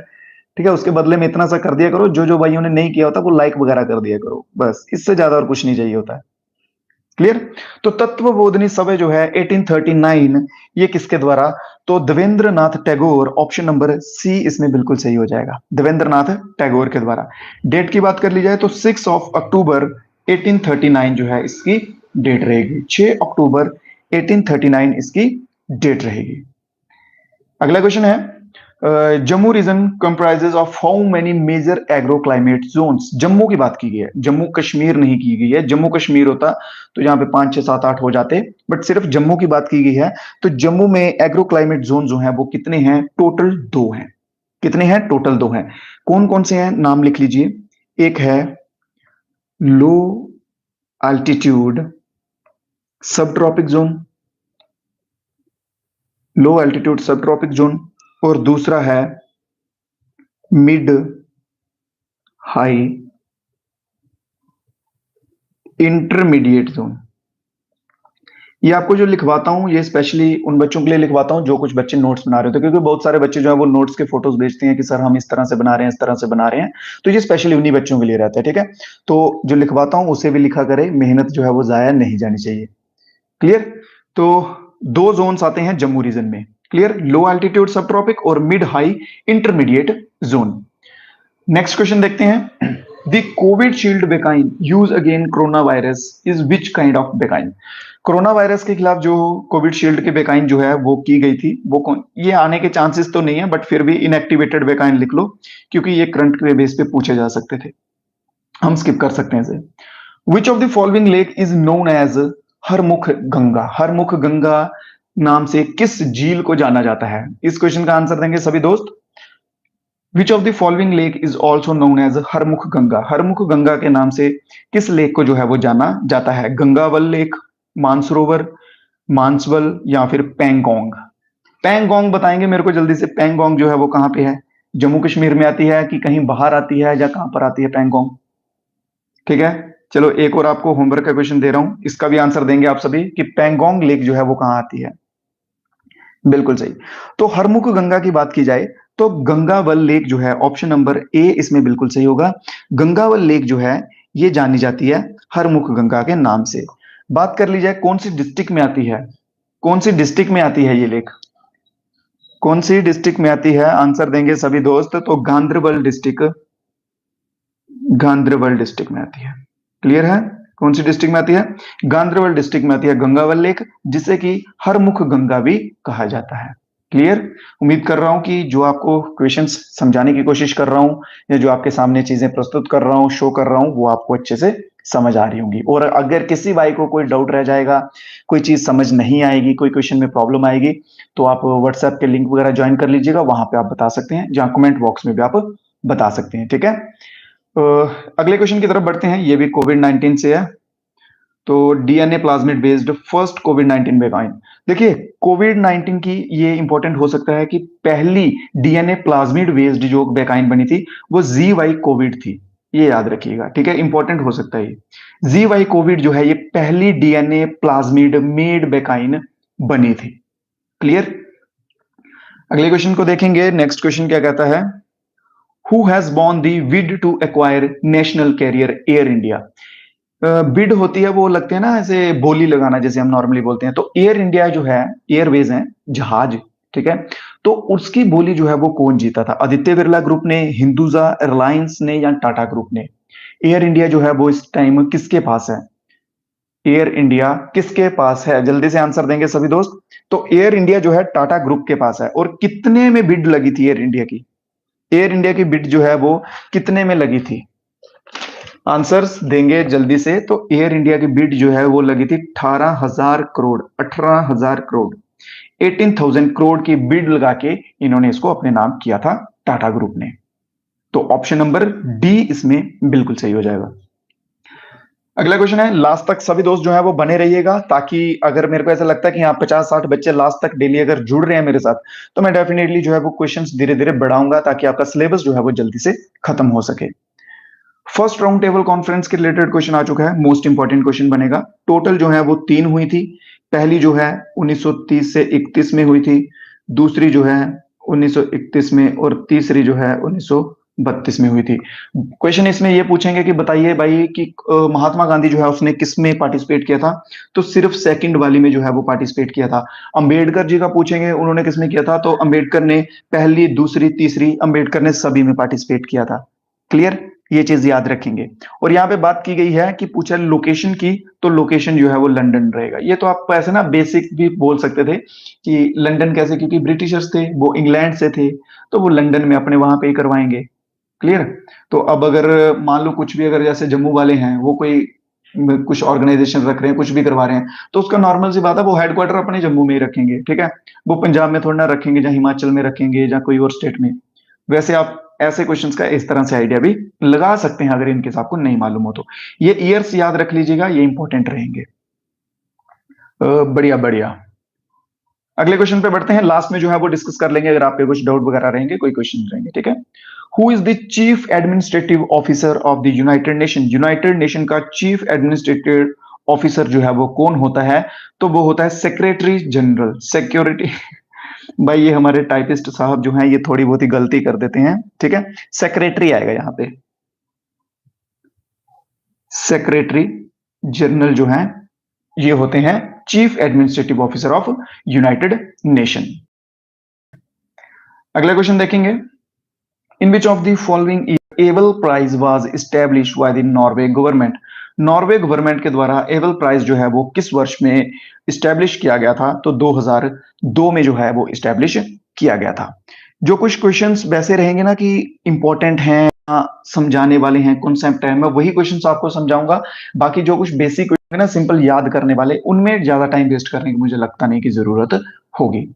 Speaker 1: ठीक है, उसके बदले में इतना सा कर दिया करो, जो जो भाइयों ने नहीं किया होता वो लाइक वगैरह कर दिया करो, बस इससे ज्यादा और कुछ नहीं चाहिए होता है। क्लियर? तो तत्वबोधिनी सभा जो है 1839, ये किसके द्वारा? तो Debendranath Tagore, option number C इसमें बिल्कुल सही हो जाएगा, देवेंद्रनाथ टैगोर के द्वारा। डेट की बात कर ली जाए तो 6 अक्टूबर 1839 जो है इसकी डेट रहेगी। 6 अक्टूबर 1839 इसकी डेट रहेगी। अगला क्वेश्चन है, Jammu region comprises of how many major agro climate zones. Jammu की बात की गई है, जम्मू कश्मीर नहीं की गई है। जम्मू कश्मीर होता तो यहाँ पे 5 6 7 8 हो जाते, बट सिर्फ जम्मू की बात की गई है। तो जम्मू में एग्रो क्लाइमेट जोन जो है वो कितने हैं? टोटल 2 हैं। कितने हैं? टोटल 2 हैं। कौन कौन से हैं? नाम लिख लीजिए। एक है लो अल्टीट्यूड सब ट्रॉपिक जोन, लो एल्टीट्यूड सब ट्रॉपिक जोन, और दूसरा है मिड हाई इंटरमीडिएट जोन। ये आपको जो लिखवाता हूं ये स्पेशली उन बच्चों के लिए लिखवाता हूं जो कुछ बच्चे नोट्स बना रहे होते हैं, क्योंकि बहुत सारे बच्चे जो है वो नोट्स के फोटोज भेजते हैं कि सर हम इस तरह से बना रहे हैं, इस तरह से बना रहे हैं। तो ये स्पेशली उन्हीं बच्चों के लिए रहता है। ठीक है, तो जो लिखवाता हूं उसे भी लिखा करे, मेहनत जो है वो जाया नहीं जानी चाहिए। क्लियर? तो 2 जोन्स आते हैं जम्मू रीजन में। क्लियर? लो एल्टीट्यूड सब ट्रॉपिक और mid high intermediate zone. Next question देखते हैं। The Covid shield vaccine use again corona virus is which kind of vaccine. Corona virus के खिलाफ जो कोविड शील्ड की वैक्सीन जो है वो की गई थी, वो कौन? ये आने के चांसेस तो नहीं है, बट फिर भी इनएक्टिवेटेड वैक्सीन लिख लो, क्योंकि ये करंट के बेस पे पूछे जा सकते थे, हम स्किप कर सकते हैं इसे। Which of the following lake is known as Harmukh Ganga. Harmukh Ganga नाम से किस झील को जाना जाता है? इस क्वेश्चन का आंसर देंगे सभी दोस्त। Which of the following lake is also known as Harmukh Ganga. Harmukh Ganga के नाम से किस लेक को जो है वो जाना जाता है? गंगावल लेक, मानसरोवर, मानसवल, या फिर पैंगोंग। पैंगोंग बताएंगे मेरे को जल्दी से। पैंगोंग जो है वो कहाँ पे है? जम्मू कश्मीर में आती है कि कहीं बाहर आती है, या कहां पर आती है पैंगोंग? ठीक है, चलो एक और आपको होमवर्क का क्वेश्चन दे रहा हूं, इसका भी आंसर देंगे आप सभी कि पैंगोंग लेक जो है वो कहां आती है। बिल्कुल सही। तो हरमुख गंगा की बात की जाए तो गंगावल लेक जो है, ऑप्शन नंबर ए इसमें बिल्कुल सही होगा। गंगावल लेक जो है ये जानी जाती है हरमुख गंगा के नाम से। बात कर ली जाए कौन सी डिस्ट्रिक्ट में आती है, कौन सी डिस्ट्रिक्ट में आती है ये लेक? कौन सी डिस्ट्रिक्ट में आती है? आंसर देंगे सभी दोस्त। तो गांधरबल डिस्ट्रिक्ट, गांधरबल डिस्ट्रिक्ट में आती है। क्लियर है? कौन सी डिस्ट्रिक्ट में आती है? गांधरबल डिस्ट्रिक्ट में आती है गंगावल लेक, जिसे कि हरमुख गंगा भी कहा जाता है। क्लियर? उम्मीद कर रहा हूं कि जो आपको क्वेश्चंस समझाने की कोशिश कर रहा हूं, या जो आपके सामने चीजें प्रस्तुत कर रहा हूं, शो कर रहा हूं, वो आपको अच्छे से समझ आ रही होंगी। और अगर किसी भाई को कोई डाउट रह जाएगा, कोई चीज समझ नहीं आएगी, कोई क्वेश्चन में प्रॉब्लम आएगी, तो आप व्हाट्सएप के लिंक वगैरह ज्वाइन कर लीजिएगा, वहां पे आप बता सकते हैं, जहां कमेंट बॉक्स में भी आप बता सकते हैं। ठीक है, अगले क्वेश्चन की तरफ बढ़ते हैं, ये भी कोविड 19 से है। तो DNA plasmid based first Covid 19 vaccine. देखिए कोविड 19 की ये इंपॉर्टेंट हो सकता है कि पहली डीएनए प्लाज्मिड बेस्ड जो वैक्सीन बनी थी वो जी वाई कोविड थी, ये याद रखिएगा। ठीक है, इंपॉर्टेंट हो सकता है ये। जी वाई कोविड जो है ये पहली डीएनए प्लाज्मिड मेड वैक्सीन बनी थी। क्लियर? अगले क्वेश्चन को देखेंगे। नेक्स्ट क्वेश्चन क्या कहता है? Who has won the bid to acquire national carrier Air India. Bid होती है, वो लगते हैं ना ऐसे बोली लगाना, जैसे हम नॉर्मली बोलते हैं। तो एयर इंडिया जो है, एयरवेज है, जहाज। ठीक है, तो उसकी बोली जो है वो कौन जीता था? आदित्य बिरला ग्रुप ने, हिंदुजा एयरलाइंस ने, या टाटा ग्रुप ने? एयर इंडिया जो है वो इस टाइम किसके पास है? एयर इंडिया किसके पास है? जल्दी से आंसर देंगे सभी दोस्त। तो एयर इंडिया जो है टाटा ग्रुप के पास है। और कितने में बिड लगी थी एयर इंडिया की? एयर इंडिया की बिड जो है वो कितने में लगी थी? आंसर्स देंगे जल्दी से। तो एयर इंडिया की बिड जो है वो लगी थी 18,000 करोड़, 18,000 करोड़, 18,000 करोड़ की बिड लगा के इन्होंने इसको अपने नाम किया था, टाटा ग्रुप ने। तो ऑप्शन नंबर डी इसमें बिल्कुल सही हो जाएगा। अगला क्वेश्चन है, लास्ट तक सभी दोस्त जो है वो बने रहिएगा, ताकि अगर मेरे को ऐसा लगता है कि यहाँ 50-60 बच्चे लास्ट तक डेली अगर जुड़ रहे हैं मेरे साथ, तो मैं डेफिनेटली जो है वो क्वेश्चंस धीरे धीरे बढ़ाऊंगा, ताकि आपका सिलेबस जो है वो जल्दी से खत्म हो सके। फर्स्ट राउंड टेबल कॉन्फ्रेंस के रिलेटेड क्वेश्चन आ चुका है, मोस्ट इंपॉर्टेंट क्वेश्चन बनेगा। टोटल जो है वो 3 हुई थी। पहली जो है 1930 से 31 में हुई थी, दूसरी जो है 1931 में, और तीसरी जो है 1932 में हुई थी। क्वेश्चन इसमें ये पूछेंगे कि बताइए भाई कि महात्मा गांधी जो है उसने किस में पार्टिसिपेट किया था, तो सिर्फ सेकंड वाली में जो है वो पार्टिसिपेट किया था। अंबेडकर जी का पूछेंगे उन्होंने किस में किया था, तो अंबेडकर ने पहली, दूसरी, तीसरी, अंबेडकर ने सभी में पार्टिसिपेट किया था। क्लियर, ये चीज याद रखेंगे। और यहाँ पे बात की गई है कि पूछा लोकेशन की, तो लोकेशन जो है वो लंदन रहेगा। ये तो आप ऐसे ना बेसिक भी बोल सकते थे कि लंदन कैसे, क्योंकि ब्रिटिशर्स थे, वो इंग्लैंड से थे, तो वो लंदन में अपने वहां पे ही करवाएंगे। क्लियर। तो अब अगर मान लो कुछ भी, अगर जैसे जम्मू वाले हैं वो कोई कुछ ऑर्गेनाइजेशन रख रहे हैं, कुछ भी करवा रहे हैं, तो उसका नॉर्मल सी बात है वो हेडक्वार्टर अपने जम्मू में ही रखेंगे। ठीक है, वो पंजाब में थोड़ा ना रखेंगे, या हिमाचल में रखेंगे, या कोई और स्टेट में। वैसे आप ऐसे क्वेश्चंस का इस तरह से आइडिया भी लगा सकते हैं, अगर इनकेस आपको नहीं मालूम हो तो। ये ईयर्स याद रख लीजिएगा, ये इंपॉर्टेंट रहेंगे। बढ़िया बढ़िया। अगले क्वेश्चन पे बढ़ते हैं, लास्ट में जो है वो डिस्कस कर लेंगे अगर आपके कुछ डाउट वगैरह रहेंगे, कोई क्वेश्चन रहेंगे। ठीक है, who is the chief administrative officer of the United nation. United nation का चीफ एडमिनिस्ट्रेटिव ऑफिसर जो है वो कौन होता है, तो वो होता है सेक्रेटरी जनरल सिक्योरिटी। भाई ये हमारे टाइपिस्ट साहब जो हैं ये थोड़ी बहुत ही गलती कर देते हैं। ठीक है, सेक्रेटरी आएगा यहाँ पे, सेक्रेटरी जनरल जो है ये होते हैं chief administrative officer of United Nation. अगला क्वेश्चन देखेंगे, in which of the following Abel prize was established by the Norway government. Norway government के द्वारा एबल प्राइज जो है वो किस वर्ष में इस्टेब्लिश किया गया था, तो 2002 में जो है वो इस्टेब्लिश किया गया था। जो कुछ क्वेश्चंस वैसे रहेंगे ना कि इंपॉर्टेंट हैं, समझाने वाले हैं, कॉन्सेप्ट है, मैं वही क्वेश्चंस आपको समझाऊंगा। बाकी जो कुछ बेसिक क्वेश्चन ना सिंपल याद करने वाले, उनमें ज्यादा टाइम वेस्ट करने की मुझे लगता नहीं कि जरूरत होगी।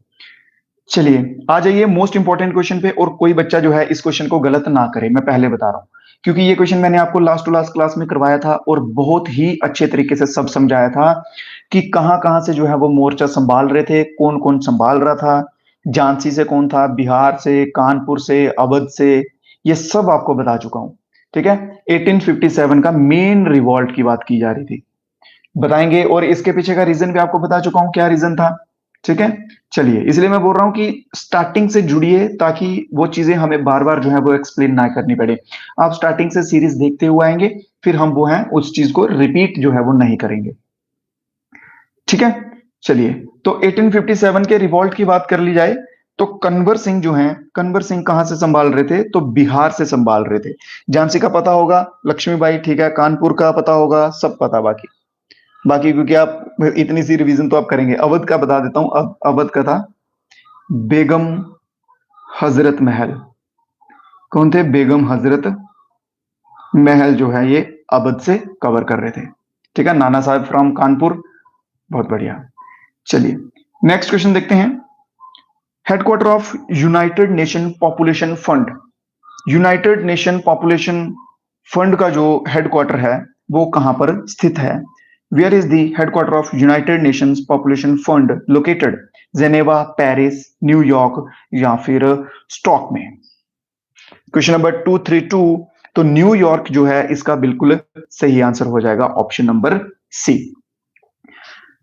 Speaker 1: चलिए आ जाइए मोस्ट इंपॉर्टेंट क्वेश्चन पे, और कोई बच्चा जो है इस क्वेश्चन को गलत ना करे, मैं पहले बता रहा हूं, क्योंकि ये क्वेश्चन मैंने आपको लास्ट टू लास्ट क्लास में करवाया था और बहुत ही अच्छे तरीके से सब समझाया था कि कहां कहां से जो है वो मोर्चा संभाल रहे थे, कौन कौन संभाल रहा था, झांसी से कौन था, बिहार से, कानपुर से, अवध से, ये सब आपको बता चुका हूं। ठीक है, 1857 का मेन रिवॉल्ट की बात की जा रही थी, बताएंगे, और इसके पीछे का रीजन भी आपको बता चुका हूं क्या रीजन था। ठीक है, चलिए इसलिए मैं बोल रहा हूं कि स्टार्टिंग से जुड़िए, ताकि वो चीजें हमें बार बार जो है वो एक्सप्लेन ना करनी पड़े। आप स्टार्टिंग से सीरीज देखते हुए आएंगे, फिर हम वो है उस चीज को रिपीट जो है वो नहीं करेंगे। ठीक है, चलिए तो 1857 के रिवॉल्ट की बात कर ली जाए, तो कन्वर सिंह जो हैं, कन्वर सिंह कहां से संभाल रहे थे, तो बिहार से संभाल रहे थे। झांसी का पता होगा, लक्ष्मीबाई, ठीक है, कानपुर का पता होगा, सब पता। बाकी बाकी क्योंकि आप इतनी सी रिवीजन तो आप करेंगे। अवध का बता देता हूं, अब अवध का था बेगम हजरत महल। कौन थे, बेगम हजरत महल जो है ये अवध से कवर कर रहे थे। ठीक है, नाना साहब फ्रॉम कानपुर, बहुत बढ़िया। चलिए नेक्स्ट क्वेश्चन देखते हैं, headquarter of United Nation population fund. United Nation population fund का जो हेडक्वार्टर है वो कहां पर स्थित है, where is the headquarter of United Nations population fund located, Geneva, Paris, New York, या फिर स्टॉक में। क्वेश्चन नंबर 232, तो न्यूयॉर्क जो है इसका बिल्कुल सही आंसर हो जाएगा, ऑप्शन नंबर सी।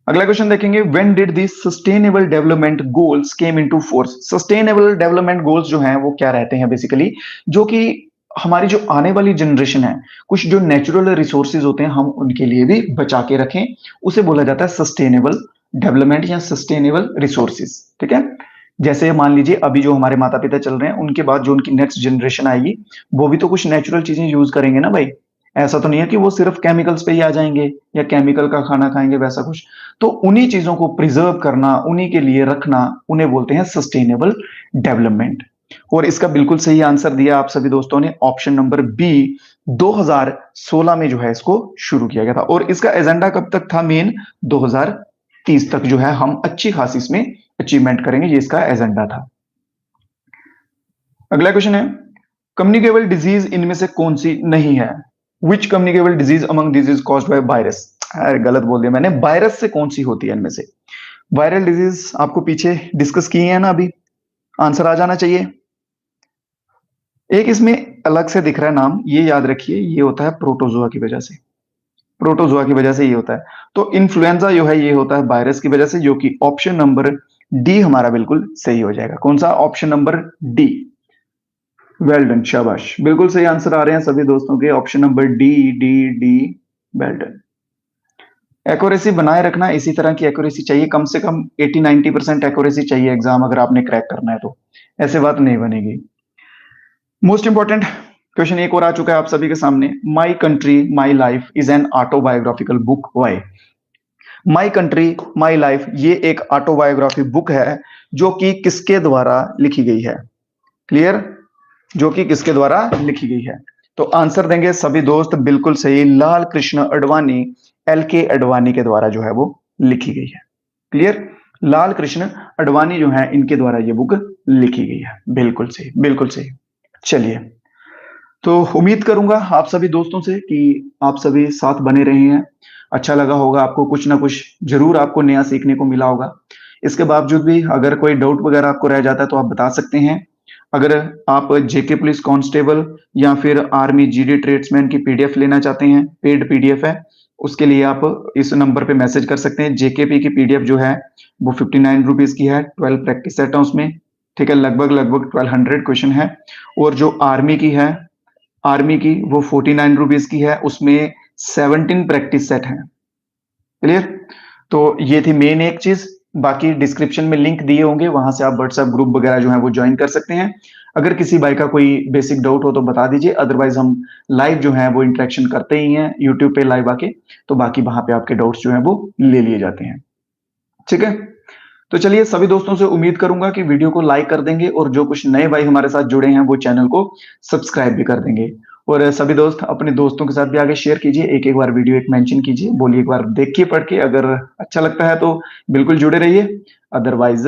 Speaker 1: अगला क्वेश्चन देखेंगे, when did the sustainable development goals came into force. Sustainable development goals जो हैं वो क्या रहते हैं बेसिकली, जो कि हमारी जो आने वाली जनरेशन है, कुछ जो नेचुरल रिसोर्सेज होते हैं हम उनके लिए भी बचा के रखें, उसे बोला जाता है सस्टेनेबल डेवलपमेंट या सस्टेनेबल रिसोर्सेज। ठीक है, जैसे मान लीजिए अभी जो हमारे माता पिता चल रहे हैं, उनके बाद जो उनकी नेक्स्ट जनरेशन आएगी, वो भी तो कुछ नेचुरल चीजें यूज करेंगे ना भाई। ऐसा तो नहीं है कि वो सिर्फ केमिकल्स पे ही आ जाएंगे या केमिकल का खाना खाएंगे, वैसा कुछ। तो उन्हीं चीजों को प्रिजर्व करना, उन्हीं के लिए रखना, उन्हें बोलते हैं सस्टेनेबल डेवलपमेंट। और इसका बिल्कुल सही आंसर दिया आप सभी दोस्तों ने, ऑप्शन नंबर बी। 2016 में जो है इसको शुरू किया गया था, और इसका एजेंडा कब तक था, मेन 2030 तक जो है हम अच्छी खासी इसमें अचीवमेंट करेंगे, ये इसका एजेंडा था। अगला क्वेश्चन है, कम्युनिकेबल डिजीज इनमें से कौन सी नहीं है, which communicable disease among disease caused by virus. गलत बोल दिया मैंने, वायरस से कौन सी होती है इनमें से। वायरल डिजीज आपको पीछे डिस्कस किए हैं ना अभी, आंसर आ जाना चाहिए। एक इसमें अलग से दिख रहा है नाम, ये याद रखिए, ये होता है प्रोटोजोआ की वजह से। प्रोटोजोआ की वजह से ये होता है। तो इन्फ्लुएंजा जो है ये होता है वायरस की वजह से, जो कि ऑप्शन नंबर डी हमारा बिल्कुल सही हो जाएगा। कौन सा? Option number D. Well done, शाबाश, बिल्कुल सही आंसर आ रहे हैं सभी दोस्तों के। Option number D, D, D. Well done. Accuracy बनाए रखना, इसी तरह की एक्यूरेसी चाहिए, कम से कम 80-90% एक्यूरेसी चाहिए एग्जाम अगर आपने क्रैक करना है तो, ऐसे बात नहीं बनेगी। मोस्ट इंपॉर्टेंट क्वेश्चन एक और आ चुका है आप सभी के सामने। My country my life is an autobiographical book, why? My country my life ये एक ऑटोबायोग्राफी बुक है जो कि किसके द्वारा लिखी गई है? क्लियर? जो कि किसके द्वारा लिखी गई है? तो आंसर देंगे सभी दोस्त बिल्कुल सही, लाल कृष्ण अडवाणी, एल के अडवाणी के द्वारा जो है वो लिखी गई है। क्लियर? लाल कृष्ण अडवाणी जो है इनके द्वारा ये बुक लिखी गई है। बिल्कुल सही, बिल्कुल सही। चलिए, तो उम्मीद करूंगा आप सभी दोस्तों से कि आप सभी साथ बने रहे हैं। अच्छा लगा होगा आपको, कुछ ना कुछ जरूर आपको नया सीखने को मिला होगा। इसके बावजूद भी अगर कोई डाउट वगैरह आपको रह जाता है तो आप बता सकते हैं। अगर आप जेके पुलिस कांस्टेबल या फिर आर्मी जीडी ट्रेड्समैन की पीडीएफ लेना चाहते हैं, पेड पीडीएफ है, उसके लिए आप इस नंबर पे मैसेज कर सकते हैं। जेकेपी की पीडीएफ जो है वो 59 रुपीज की है, 12 प्रैक्टिस सेट है उसमें। ठीक है, लगभग लगभग 1200 क्वेश्चन है। और जो आर्मी की है, आर्मी की वो 49 रुपीज की है, उसमें 17 प्रैक्टिस सेट है। क्लियर? तो ये थी मेन एक चीज। बाकी डिस्क्रिप्शन में लिंक दिए होंगे, वहां से आप व्हाट्सएप ग्रुप वगैरह जो है वो ज्वाइन कर सकते हैं। अगर किसी भाई का कोई बेसिक डाउट हो तो बता दीजिए, अदरवाइज हम लाइव जो है वो इंटरेक्शन करते ही हैं यूट्यूब पे लाइव आके, तो बाकी वहां पे आपके डाउट्स जो है वो ले लिए जाते हैं। ठीक है, तो चलिए, सभी दोस्तों से उम्मीद करूंगा कि वीडियो को लाइक कर देंगे और जो कुछ नए भाई हमारे साथ जुड़े हैं वो चैनल को सब्सक्राइब भी कर देंगे। और सभी दोस्त अपने दोस्तों के साथ भी आगे शेयर कीजिए, एक एक बार वीडियो एक मेंशन कीजिए, बोलिए एक बार देखिए पढ़ के, अगर अच्छा लगता है तो बिल्कुल जुड़े रहिए, अदरवाइज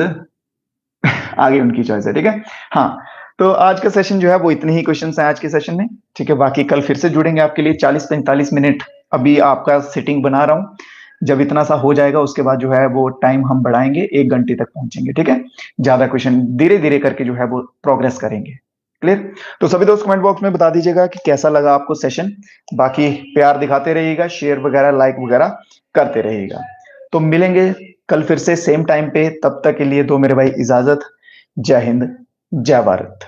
Speaker 1: आगे उनकी चॉइस है। ठीक है, हाँ। तो आज का सेशन जो है वो इतने ही क्वेश्चन है आज के सेशन में। ठीक है, बाकी कल फिर से जुड़ेंगे आपके लिए 40-45 मिनट अभी आपका सेटिंग बना रहा हूँ। जब इतना सा हो जाएगा उसके बाद जो है वो टाइम हम बढ़ाएंगे, 1 घंटे तक पहुंचेंगे। ठीक है, ज्यादा क्वेश्चन धीरे धीरे करके जो है वो प्रोग्रेस करेंगे। क्लियर? तो सभी दोस्त कमेंट बॉक्स में बता दीजिएगा कि कैसा लगा आपको सेशन। बाकी प्यार दिखाते रहिएगा, शेयर वगैरह लाइक वगैरह करते रहिएगा। तो मिलेंगे कल फिर से सेम टाइम पे, तब तक के लिए दो मेरे भाई इजाजत। जय हिंद, जय भारत।